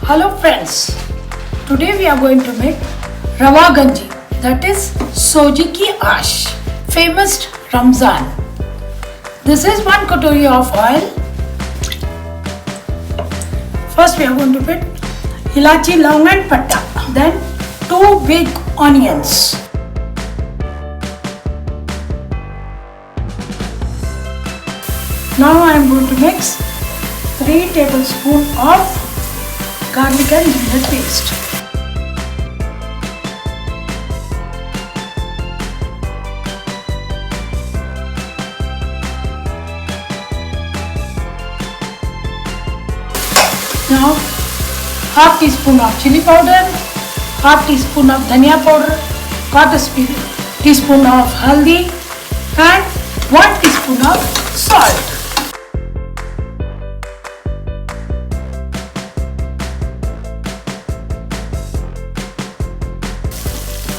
Hello friends, today we are going to make Ramadan Ganji, that is Soji ki ash, famous Ramzan. This is 1 katori of oil. First we are going to put ilachi, long and patta, then 2 big onions. Now I am going to mix 3 tablespoons of garlic and ginger paste. Now half teaspoon of chili powder, half teaspoon of dhania powder, quarter teaspoon of haldi and 1 teaspoon of salt.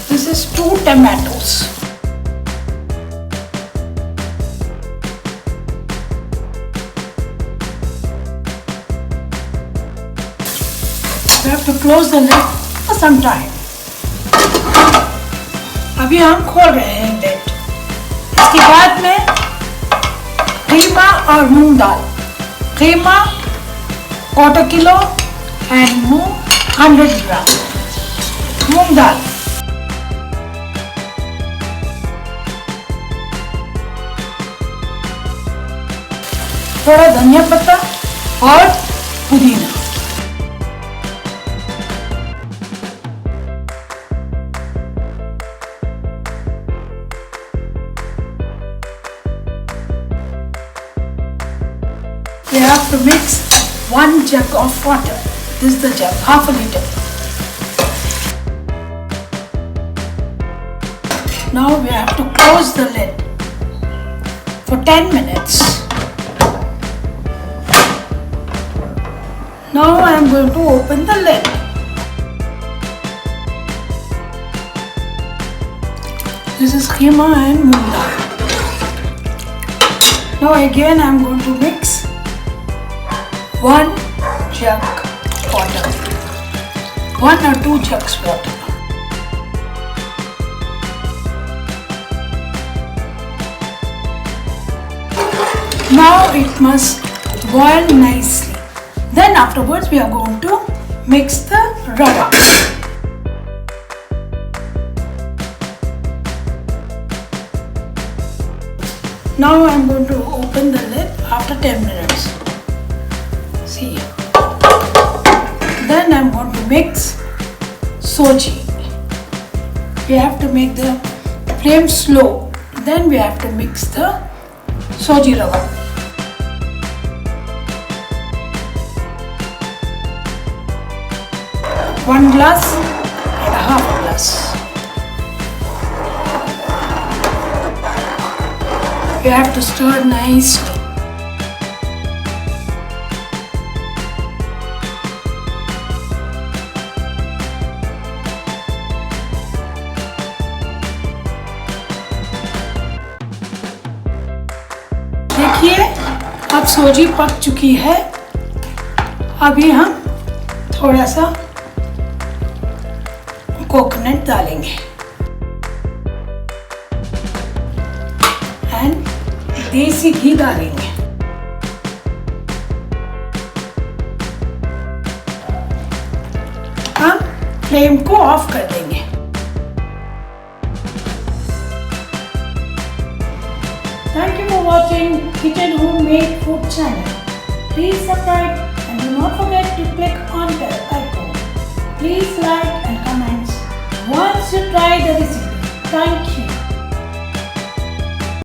This is 2 tomatoes. We have to close the lid for some time. अभी हम खोल रहे हैं lid. इसके बाद में कीमा और मूंग दाल. कीमा quarter kilo and moong 100 gram. मूंग दाल. थोड़ा धनिया पत्ता और पुदीना. We have to mix 1 jug of water. This is the jug, half a liter. Now we have to close the lid for 10 minutes. Now I am going to open the lid. This is keema and moong dal. Now again I am going to mix 1 jug water, 1 or 2 jugs water. Now it must boil nicely. Then afterwards we are going to mix the rava. Now I am going to open the lid after 10 minutes. See. Then I am going to mix soji. We have to make the flame slow. Then we have to mix the soji rava. One glass and a half glass. You have to stir nicely. देखिए अब सोजी पक चुकी है. अभी हम थोड़ा सा coconut डालेंगे एंड देसी घी डालेंगे. हम फ्लेम को ऑफ कर देंगे. Thank you for watching Kitchen Homemade Food channel. Please subscribe and do not forget to click on the icon. Please like and comment once you try the recipe. Thank you.